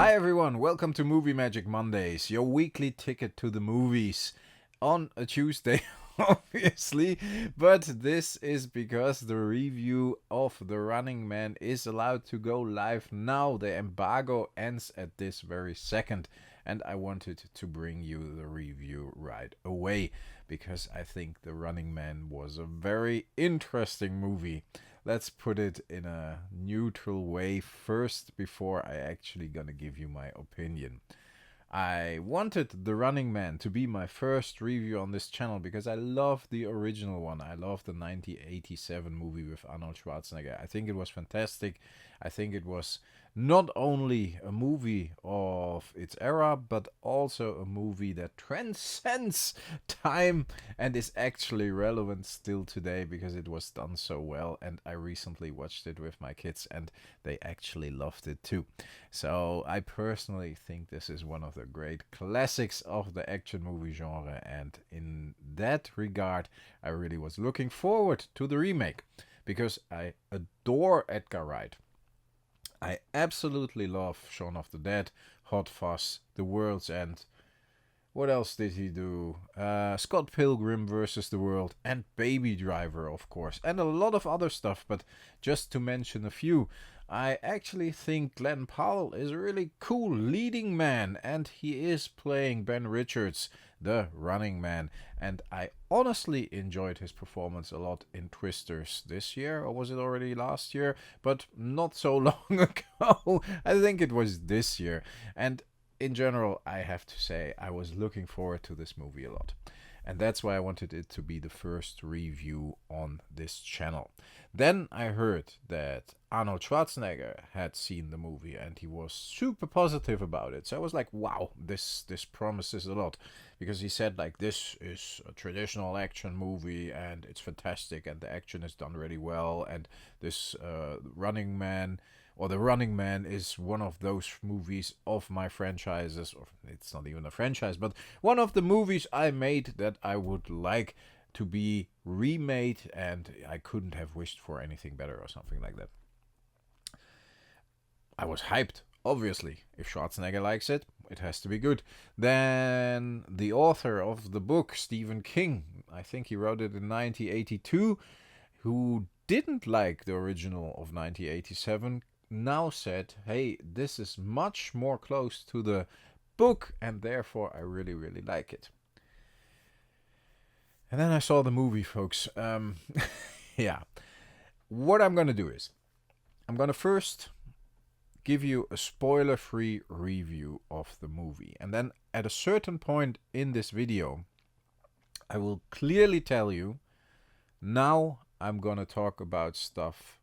Hi everyone, welcome to Movie Magic Mondays, your weekly ticket to the movies on a Tuesday, obviously. But this is because the review of The Running Man is allowed to go live now. The embargo ends at this very second, and I wanted to bring you the review right away because I think The Running Man was a very interesting movie. Let's put it in a neutral way first before I actually gonna give you my opinion. I wanted The Running Man to be my first review on this channel because I love the original one. I love the 1987 movie with Arnold Schwarzenegger. I think it was fantastic. I think it was not only a movie of its era, but also a movie that transcends time and is actually relevant still today because it was done so well. And I recently watched it with my kids and they actually loved it too. So I personally think this is one of the great classics of the action movie genre, and in that regard, I really was looking forward to the remake because I adore Edgar Wright. I absolutely love Shaun of the Dead, Hot Fuzz, The World's End. What else did he do? Scott Pilgrim versus the World and Baby Driver, of course, and a lot of other stuff. But just to mention a few, I actually think Glenn Powell is a really cool leading man, and he is playing Ben Richards, the Running Man. And I honestly enjoyed his performance a lot in Twisters this year, or was it already last year? But not so long ago. I think it was this year. And in general, I have to say I was looking forward to this movie a lot. And that's why I wanted it to be the first review on this channel. Then I heard that Arnold Schwarzenegger had seen the movie and he was super positive about it. So I was like, wow, this promises a lot. Because he said like this is a traditional action movie and it's fantastic and the action is done really well, and this Running Man or The Running Man is one of those movies of my franchises, or it's not even a franchise, but one of the movies I made that I would like to be remade, and I couldn't have wished for anything better or something like that. I was hyped, obviously. If Schwarzenegger likes it, it has to be good. Then the author of the book, Stephen King, I think he wrote it in 1982, who didn't like the original of 1987, now said, hey, this is much more close to the book and therefore I really, really like it. And then I saw the movie, folks. Yeah. What I'm going to do is, I'm going to first give you a spoiler-free review of the movie. And then at a certain point in this video, I will clearly tell you, now I'm going to talk about stuff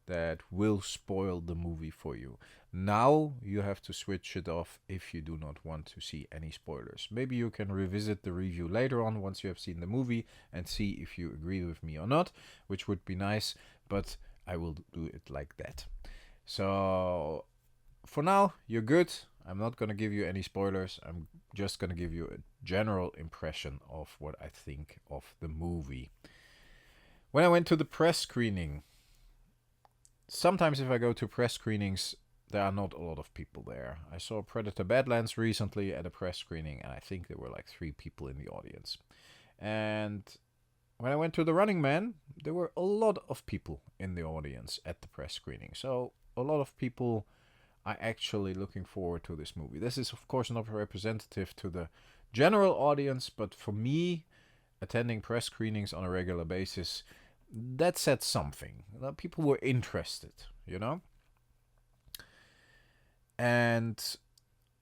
that will spoil the movie for you. Now you have to switch it off if you do not want to see any spoilers. Maybe you can revisit the review later on once you have seen the movie and see if you agree with me or not, which would be nice, but I will do it like that. So for now, you're good. I'm not going to give you any spoilers. I'm just going to give you a general impression of what I think of the movie. When I went to the press screening, sometimes if I go to press screenings, there are not a lot of people there. I saw Predator Badlands recently at a press screening, and I think there were like 3 people in the audience. And when I went to The Running Man, there were a lot of people in the audience at the press screening. So a lot of people are actually looking forward to this movie. This is, of course, not representative to the general audience, but for me, attending press screenings on a regular basis, that said something. People were interested, you know? And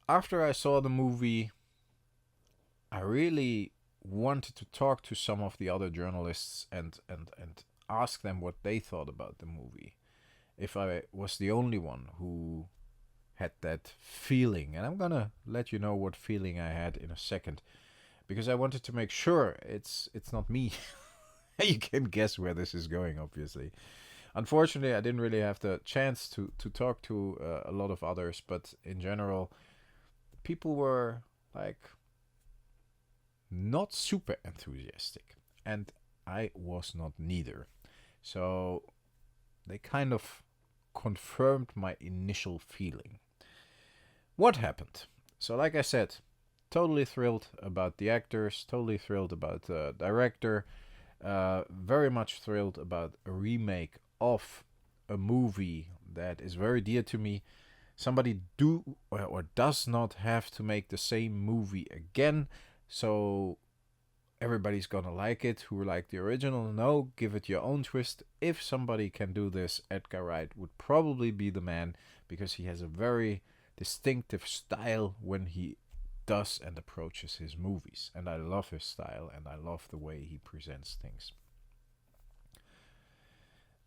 after I saw the movie, I really wanted to talk to some of the other journalists and ask them what they thought about the movie. If I was the only one who had that feeling. And I'm gonna let you know what feeling I had in a second, because I wanted to make sure it's not me. You can guess where this is going, obviously. Unfortunately, I didn't really have the chance to talk to a lot of others, but in general, people were like not super enthusiastic, and I was not neither. So they kind of confirmed my initial feeling. What happened? So, like I said, totally thrilled about the actors, totally thrilled about the director, very much thrilled about a remake of a movie that is very dear to me. Somebody or does not have to make the same movie again, so everybody's gonna like it who like the original. No, give it your own twist. If somebody can do this, Edgar Wright would probably be the man, because he has a very distinctive style when he does and approaches his movies. And I love his style, and I love the way he presents things.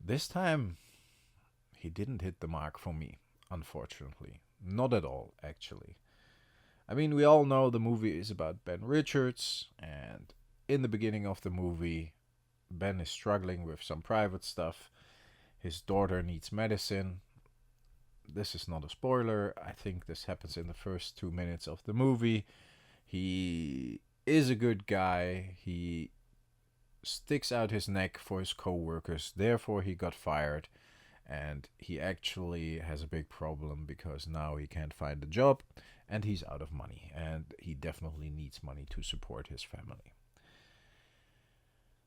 This time, he didn't hit the mark for me, unfortunately. Not at all, actually. I mean, we all know the movie is about Ben Richards, and in the beginning of the movie, Ben is struggling with some private stuff. His daughter needs medicine. This is not a spoiler. I think this happens in the first 2 minutes of the movie. He is a good guy. He sticks out his neck for his co-workers. Therefore, he got fired. And he actually has a big problem because now he can't find a job and he's out of money. And he definitely needs money to support his family.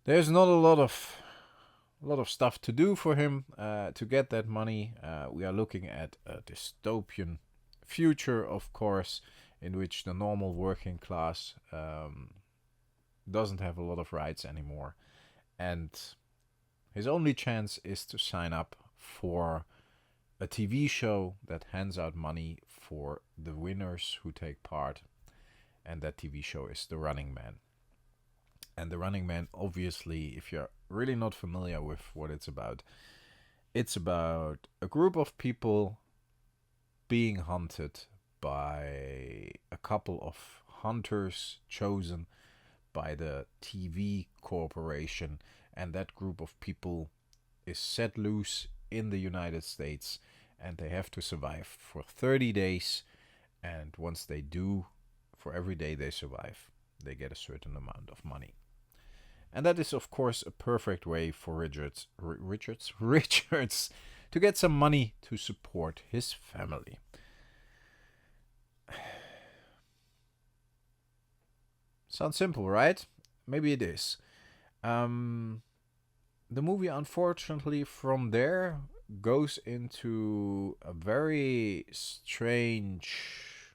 There's not a lot of stuff to do for him to get that money. We are looking at a dystopian future, of course, in which the normal working class doesn't have a lot of rights anymore. And his only chance is to sign up for a TV show that hands out money for the winners who take part. And that TV show is The Running Man. And The Running Man, obviously, if you're really not familiar with what it's about a group of people being hunted by a couple of hunters chosen by the TV corporation. And that group of people is set loose in the United States, and they have to survive for 30 days. And once they do, for every day they survive, they get a certain amount of money. And that is, of course, a perfect way for Richards to get some money to support his family. Sounds simple, right? Maybe it is. The movie, unfortunately, from there goes into a very strange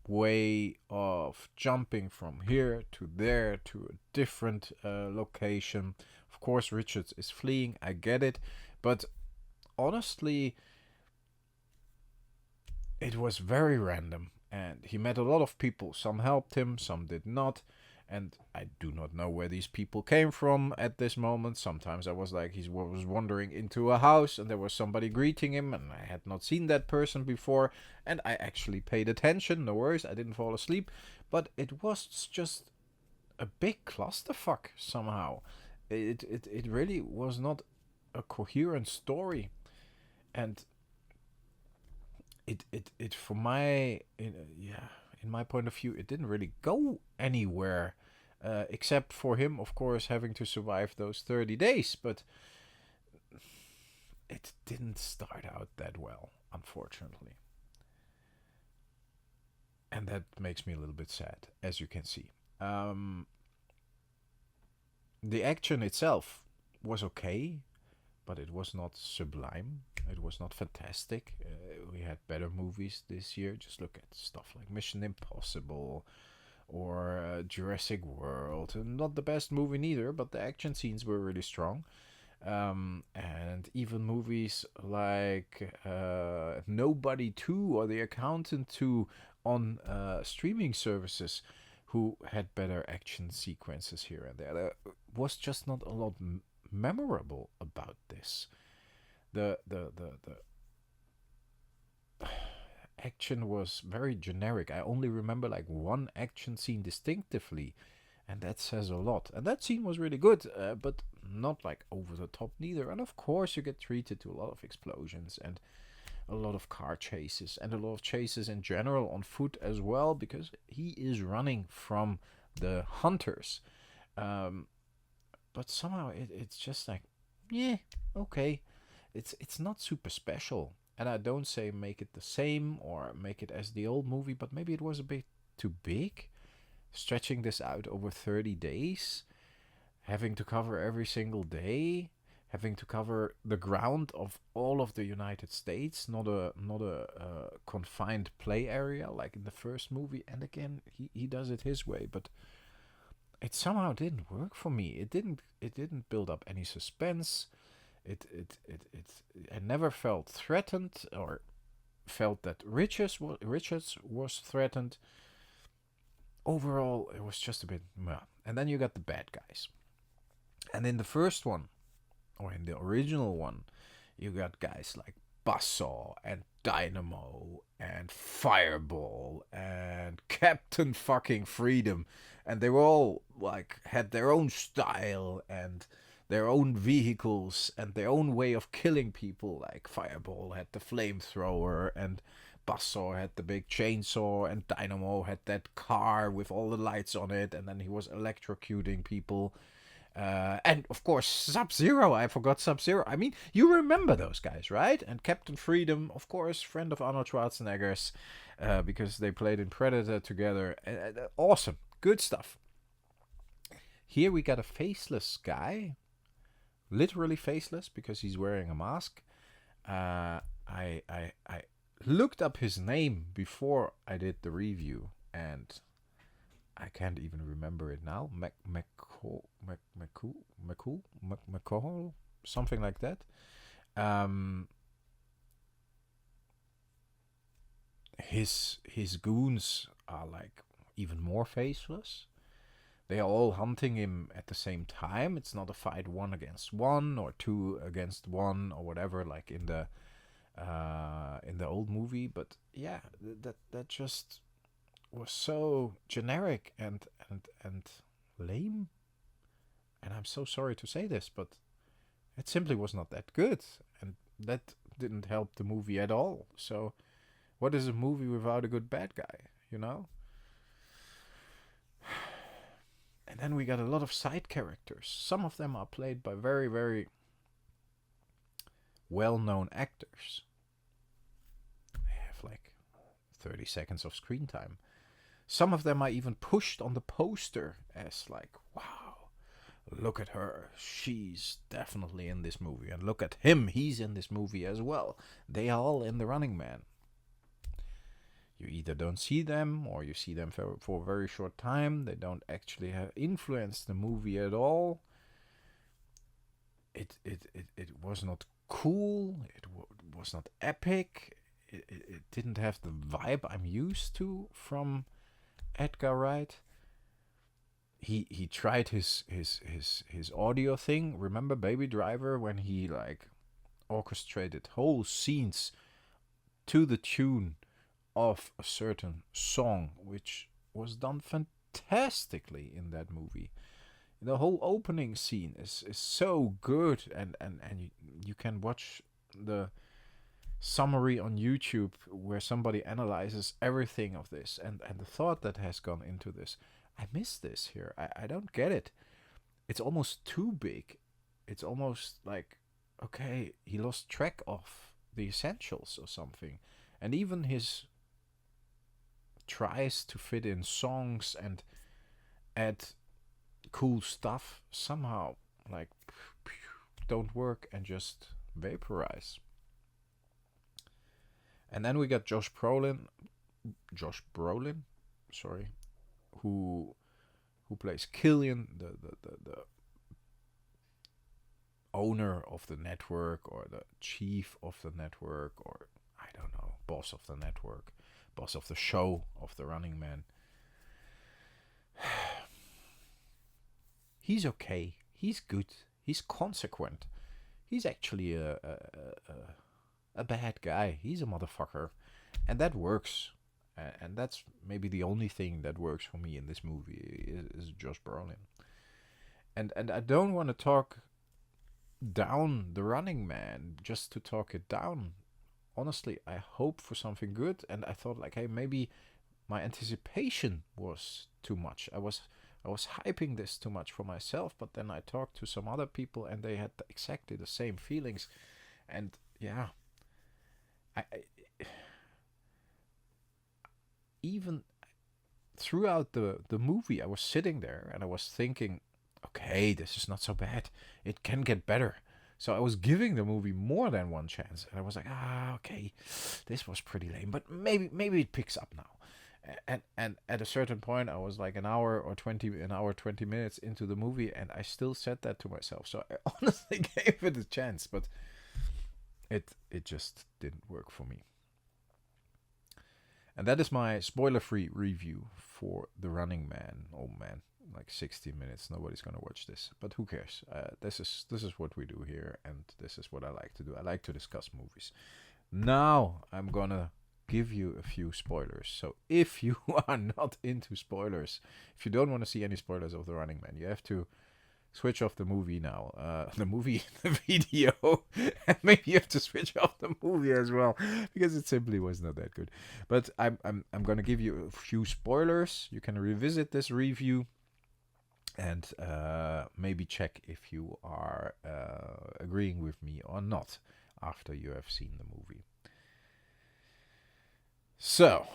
way of jumping from here to there to a different location. Of course, Richards is fleeing, I get it, but honestly, it was very random, and he met a lot of people. Some helped him, some did not, and I do not know where these people came from at this moment. Sometimes I was like, he was wandering into a house and there was somebody greeting him and I had not seen that person before, and I actually paid attention. No worries, I didn't fall asleep, but it was just a big clusterfuck somehow. It really was not a coherent story, and it from my in my point of view, it didn't really go anywhere, except for him, of course, having to survive those 30 days. But it didn't start out that well, unfortunately. And that makes me a little bit sad, as you can see. The action itself was okay, but it was not sublime. It was not fantastic. We had better movies this year. Just look at stuff like Mission Impossible or Jurassic World. Not the best movie neither, but the action scenes were really strong. And even movies like Nobody 2 or The Accountant 2 on streaming services, who had better action sequences here and there. There was just not a lot memorable about this. The action was very generic. I only remember like one action scene distinctively, and that says a lot. And that scene was really good, but not like over the top neither. And of course you get treated to a lot of explosions and a lot of car chases and a lot of chases in general on foot as well, because he is running from the hunters. But somehow it's just like, yeah, okay. It's not super special. And I don't say make it the same or make it as the old movie, but maybe it was a bit too big, stretching this out over 30 days, having to cover every single day, having to cover the ground of all of the United States, not a confined play area like in the first movie. And again, he does it his way, but it somehow didn't work for me. It didn't build up any suspense. I never felt threatened or felt that Richards was threatened. Overall, it was just a bit meh. And then you got the bad guys. And in the first one, or in the original one, you got guys like Buzzsaw and Dynamo and Fireball and Captain fucking Freedom. And they were all like had their own style and their own vehicles and their own way of killing people. Like Fireball had the flamethrower and Buzzsaw had the big chainsaw and Dynamo had that car with all the lights on it, and then he was electrocuting people. And of course, Sub-Zero. I forgot Sub-Zero. I mean, you remember those guys, right? And Captain Freedom, of course, friend of Arnold Schwarzenegger's, because they played in Predator together. Awesome. Good stuff. Here we got a faceless guy. Literally faceless because he's wearing a mask. I looked up his name before I did the review, and I can't even remember it now. McCall, something like that. His goons are like even more faceless. They are all hunting him at the same time. It's not a fight 1 against 1 or 2 against 1 or whatever, like in the old movie. But yeah, that just was so generic and lame. And I'm so sorry to say this, but it simply was not that good, and that didn't help the movie at all. So, what is a movie without a good bad guy? You know. And then we got a lot of side characters. Some of them are played by very, very well-known actors. They have like 30 seconds of screen time. Some of them are even pushed on the poster as like, wow, look at her. She's definitely in this movie. And look at him. He's in this movie as well. They are all in The Running Man. You either don't see them or you see them for a very short time. They don't actually have influenced the movie at all. It was not cool. It was not epic. It didn't have the vibe I'm used to from Edgar Wright. He tried his audio thing. Remember Baby Driver, when he like orchestrated whole scenes to the tune of a certain song, which was done fantastically in that movie. The whole opening scene is so good, and you can watch the summary on YouTube where somebody analyzes everything of this and the thought that has gone into this. I miss this here. I don't get it. It's almost too big. It's almost like, okay, he lost track of the essentials or something. And even his tries to fit in songs and add cool stuff somehow like don't work and just vaporize. And then we got Josh Brolin, sorry, who plays Killian, the owner of the network, or the chief of the network, or I don't know, boss of the network, boss of the show of The Running Man. He's okay. He's good. He's consequent. He's actually a bad guy. He's a motherfucker, and that works. And that's maybe the only thing that works for me in this movie is Josh Brolin. And I don't want to talk down The Running Man just to talk it down. Honestly, I hope for something good, and I thought like, hey, maybe my anticipation was too much. I was hyping this too much for myself, but then I talked to some other people and they had exactly the same feelings. And yeah, I even throughout the movie, I was sitting there and I was thinking, okay, this is not so bad. It can get better. So I was giving the movie more than one chance, and I was like, okay, this was pretty lame, but maybe it picks up now. And at a certain point, I was like an hour 20 minutes into the movie, and I still said that to myself. So I honestly gave it a chance, but it just didn't work for me. And that is my spoiler-free review for The Running Man. Oh man, like 60 minutes. Nobody's gonna watch this, but who cares? This is what we do here, and this is what I like to do. I like to discuss movies. Now I'm gonna give you a few spoilers. So if you are not into spoilers, if you don't want to see any spoilers of The Running Man, you have to switch off the movie now. The video, and maybe you have to switch off the movie as well because it simply was not that good. But I'm gonna give you a few spoilers. You can revisit this review and maybe check if you are agreeing with me or not after you have seen the movie. So,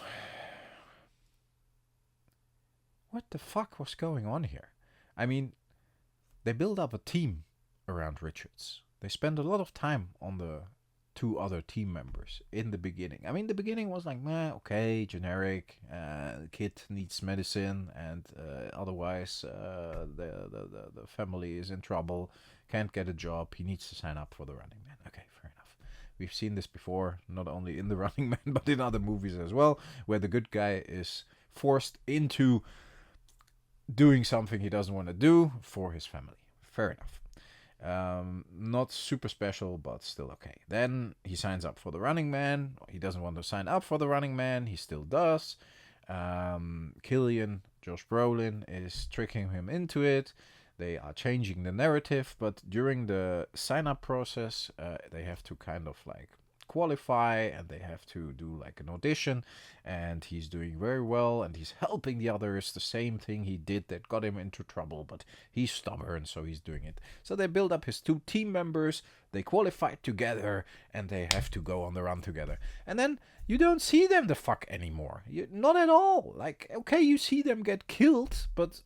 what the fuck was going on here? I mean, they build up a team around Richards. They spend a lot of time on the two other team members in the beginning. I mean, the beginning was like, meh, okay, generic. The kid needs medicine, and otherwise the family is in trouble. Can't get a job. He needs to sign up for the Running Man. Okay, fair enough. We've seen this before, not only in the Running Man, but in other movies as well, where the good guy is forced into doing something he doesn't want to do for his family. Fair enough. Not super special, but still okay. Then he signs up for the Running Man. He doesn't want to sign up for the Running Man. He still does. Killian, Josh Brolin, is tricking him into it. They are changing the narrative, but during the sign-up process, they have to kind of like qualify, and they have to do like an audition, and he's doing very well, and he's helping the others, the same thing he did that got him into trouble, but he's stubborn, so he's doing it. So they build up his two team members, they qualify together, and they have to go on the run together. And then you don't see them the fuck anymore. Not at all. Like, okay, you see them get killed, but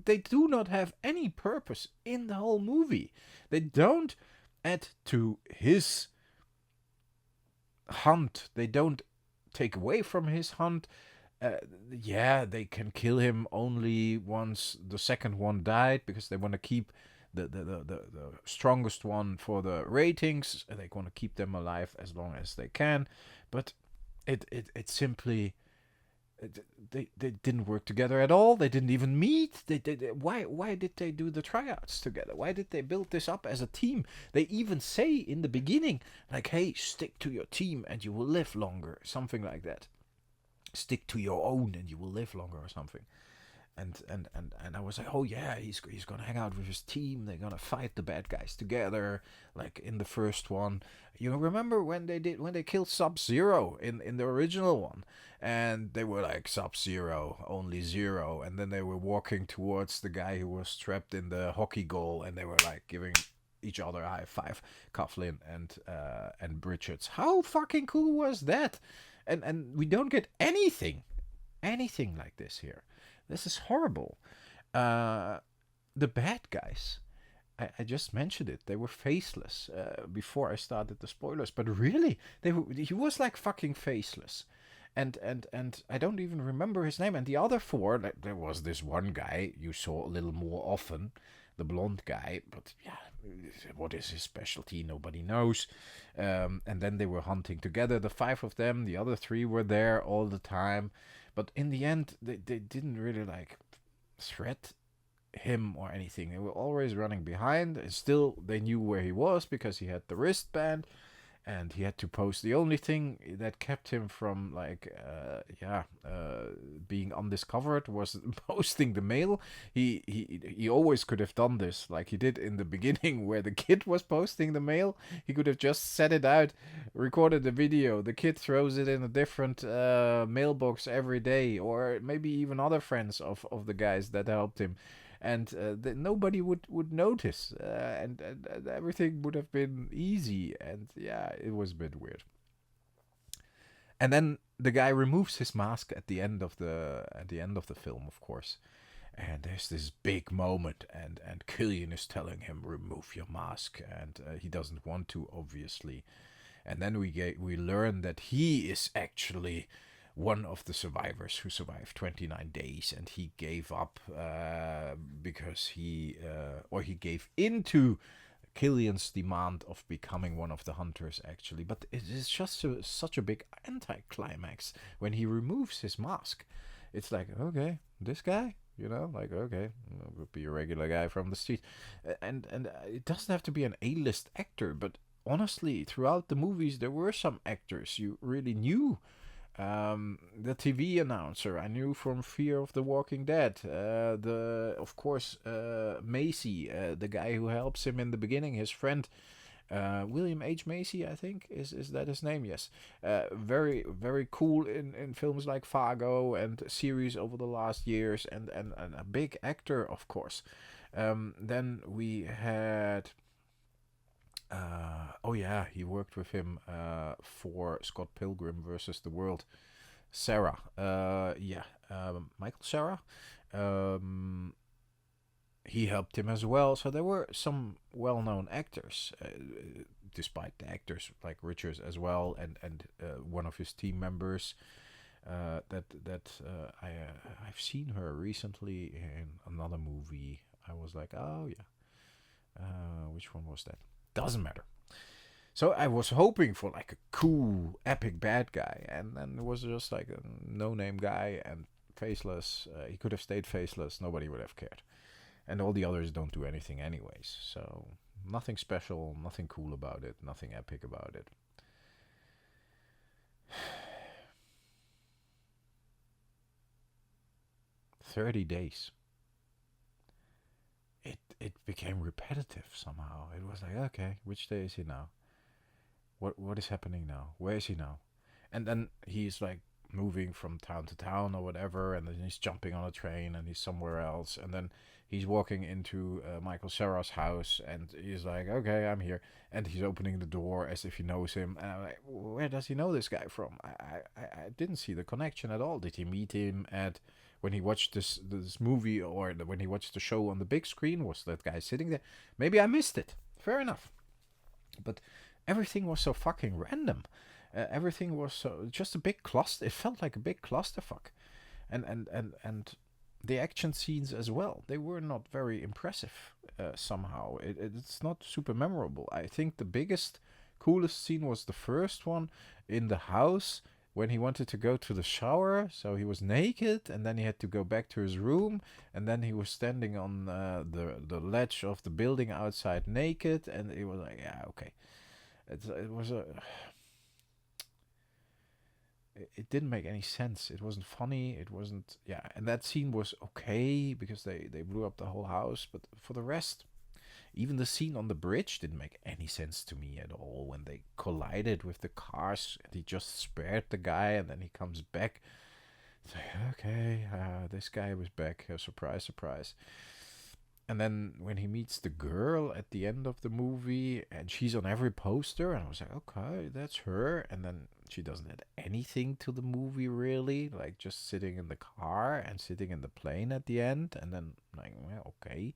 they do not have any purpose in the whole movie. They don't add to his hunt. They don't take away from his hunt. Yeah, they can kill him only once the second one died, because they want to keep the strongest one for the ratings. They want to keep them alive as long as they can. But it simply... They didn't work together at all. They didn't even meet. Why did they do the tryouts together? Why did they build this up as a team? They even say in the beginning, like, hey, stick to your team and you will live longer. Something like that. Stick to your own and you will live longer, or something. And I was like, oh yeah, he's gonna hang out with his team. They're gonna fight the bad guys together, like in the first one. You remember when they killed Sub-Zero in the original one, and they were like Sub-Zero, only zero, and then they were walking towards the guy who was trapped in the hockey goal, and they were like giving each other a high five, Coughlin and Richards. How fucking cool was that? And we don't get anything like this here. This is horrible. The bad guys, I just mentioned it. They were faceless before I started the spoilers. But really, he was like fucking faceless. And I don't even remember his name. And the other four, there was this one guy you saw a little more often, the blonde guy. But yeah, what is his specialty? Nobody knows. And then they were hunting together, the five of them. The other three were there all the time. But in the end, they didn't really like threat him or anything. They were always running behind. And still, they knew where he was because he had the wristband, and he had to post. The only thing that kept him from being undiscovered was posting the mail. He always could have done this, like he did in the beginning, where the kid was posting the mail. He could have just set it out, recorded the video. The kid throws it in a different mailbox every day, or maybe even other friends of the guys that helped him. and nobody would notice, and everything would have been easy. And yeah, it was a bit weird. And then the guy removes his mask at the end of the film, of course. And there's this big moment, and Killian is telling him, remove your mask, and he doesn't want to, obviously. And then we learn that he is actually one of the survivors who survived 29 days, and he gave up because he gave into Killian's demand of becoming one of the hunters, actually. But it is just such a big anticlimax when he removes his mask. It's like, okay, this guy, like, okay, would be a regular guy from the street. And it doesn't have to be an A-list actor, but honestly, throughout the movies, there were some actors you really knew. The TV announcer I knew from Fear of the Walking Dead. Of course, Macy, the guy who helps him in the beginning, his friend, William H. Macy, I think, is that his name? Yes. Very, very cool in films like Fargo and series over the last years, and a big actor, of course. Then we had. Oh yeah, he worked with him for Scott Pilgrim versus the World. Sarah, Michael Sarah. He helped him as well. So there were some well-known actors, despite the actors like Richards as well, and one of his team members. I've seen her recently in another movie. I was like, oh yeah, which one was that? Doesn't matter. So I was hoping for like a cool, epic bad guy, and then it was just like a no-name guy and faceless. He could have stayed faceless. Nobody would have cared. And all the others don't do anything anyways. So nothing special, nothing cool about it, nothing epic about it. 30 days. It became repetitive somehow. It was like, okay, which day is he now? What is happening now? Where is he now? And then he's like moving from town to town or whatever, and then he's jumping on a train and he's somewhere else, and then he's walking into Michael Cera's house, and he's like, okay, I'm here, and he's opening the door as if he knows him, and I'm like, where does he know this guy from? I didn't see the connection at all. Did he meet him at when he watched this movie, or when he watched the show on the big screen? Was that guy sitting there? Maybe I missed it. Fair enough. But everything was so fucking random. Everything was so just a big cluster. It felt like a big clusterfuck, and the action scenes as well. They were not very impressive. Somehow, it's not super memorable. I think the biggest, coolest scene was the first one in the house when he wanted to go to the shower. So he was naked, and then he had to go back to his room, and then he was standing on the ledge of the building outside naked, and it was like, yeah, okay. It was a. It didn't make any sense. It wasn't funny. It wasn't. Yeah, and that scene was okay because they blew up the whole house. But for the rest, even the scene on the bridge didn't make any sense to me at all. When they collided with the cars, and he just spared the guy, and then he comes back. It's like, okay, this guy was back. Surprise, surprise. And then when he meets the girl at the end of the movie, and she's on every poster, and I was like, okay, that's her. And then she doesn't add anything to the movie, really, like just sitting in the car and sitting in the plane at the end. And then, like, well, okay.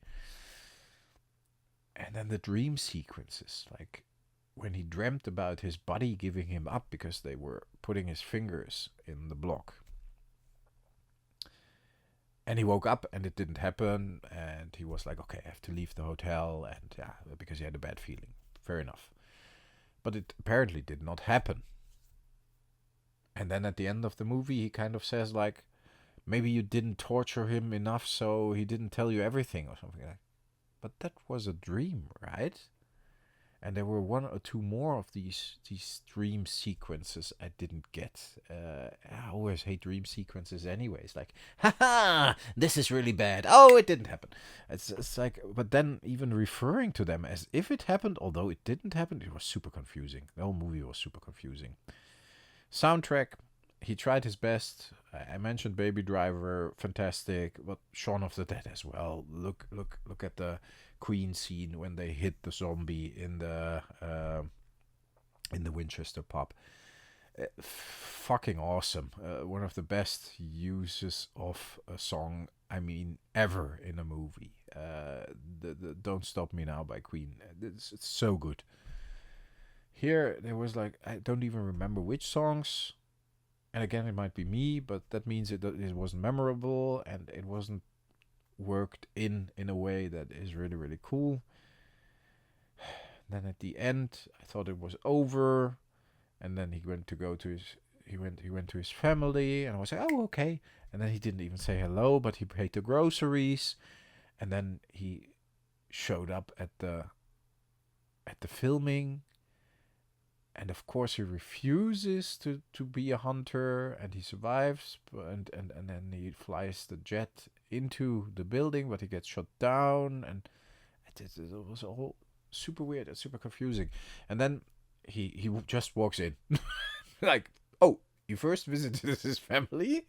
And then the dream sequences, like when he dreamt about his buddy giving him up because they were putting his fingers in the block. And he woke up and it didn't happen, and he was like, okay, I have to leave the hotel, and yeah, because he had a bad feeling. Fair enough. But it apparently did not happen. And then at the end of the movie, he kind of says, like, maybe you didn't torture him enough, so he didn't tell you everything or something like that. But that was a dream, right? And there were one or two more of these dream sequences I didn't get. I always hate dream sequences anyways. Like, haha, this is really bad. Oh, it didn't happen. It's like, but then even referring to them as if it happened, although it didn't happen, it was super confusing. The whole movie was super confusing. Soundtrack, he tried his best. I mentioned Baby Driver, fantastic, but Shaun of the Dead as well. Look at the Queen scene when they hit the zombie in the Winchester pub. Fucking awesome. One of the best uses of a song, I mean, ever in a movie. The Don't Stop Me Now by Queen. It's so good. Here, there was like, I don't even remember which songs. And again, it might be me, but that means it wasn't memorable and it wasn't worked in a way that is really, really cool. Then at the end, I thought it was over. And then he went to go to his he went to his family, and I was like, oh, okay. And then he didn't even say hello, but he paid the groceries, and then he showed up at the filming, and of course he refuses to be a hunter, and he survives, and then he flies the jet into the building, but he gets shot down, and it was all super weird and super confusing. And then he just walks in like, oh, he first visited his family,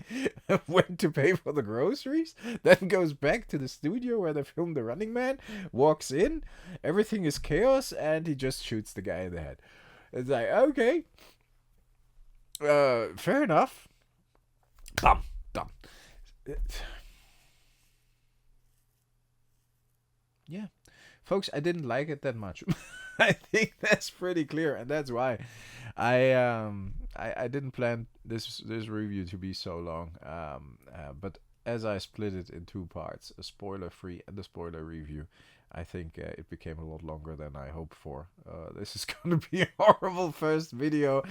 went to pay for the groceries, then goes back to the studio where they filmed The Running Man, walks in, everything is chaos, and he just shoots the guy in the head. It's like, okay, fair enough. Done. Yeah, folks, I didn't like it that much. I think that's pretty clear, and that's why I didn't plan this review to be so long. But as I split it in two parts, a spoiler free and a spoiler review, I think it became a lot longer than I hoped for. This is going to be a horrible first review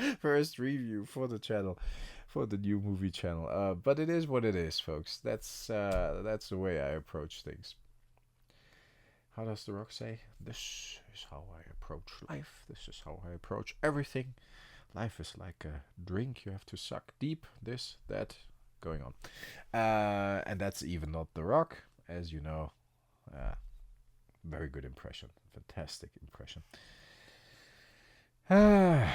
for the channel, for the new movie channel. But it is what it is, folks. That's the way I approach things. How does The Rock say? This is how I approach life. This is how I approach everything. Life is like a drink. You have to suck deep. This, that, going on. And that's even not The Rock, as you know. Very good impression. Fantastic impression. I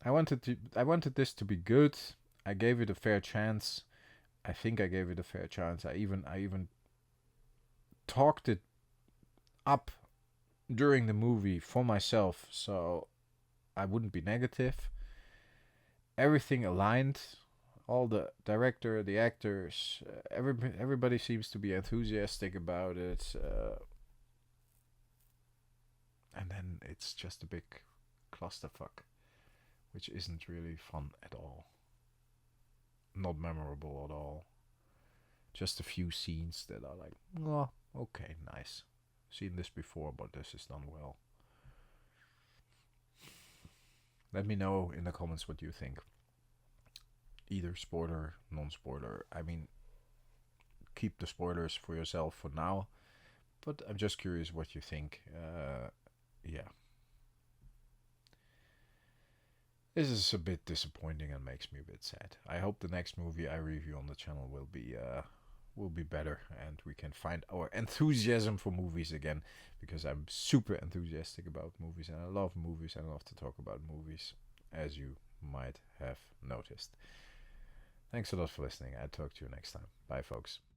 wanted this to be good. I gave it a fair chance. I think I gave it a fair chance. I even talked it up during the movie for myself, so I wouldn't be negative. Everything aligned. All the director, the actors, everybody seems to be enthusiastic about it. And then it's just a big clusterfuck, which isn't really fun at all. Not memorable at all. Just a few scenes that are like, oh, okay, nice. Seen this before, but this is done well. Let me know in the comments what you think. Either spoiler, non-spoiler. I mean, keep the spoilers for yourself for now. But I'm just curious what you think. Yeah. This is a bit disappointing and makes me a bit sad. I hope the next movie I review on the channel will be better, and we can find our enthusiasm for movies again, because I'm super enthusiastic about movies, and I love movies, and I love to talk about movies, as you might have noticed. Thanks a lot for listening. I'll talk to you next time. Bye, folks.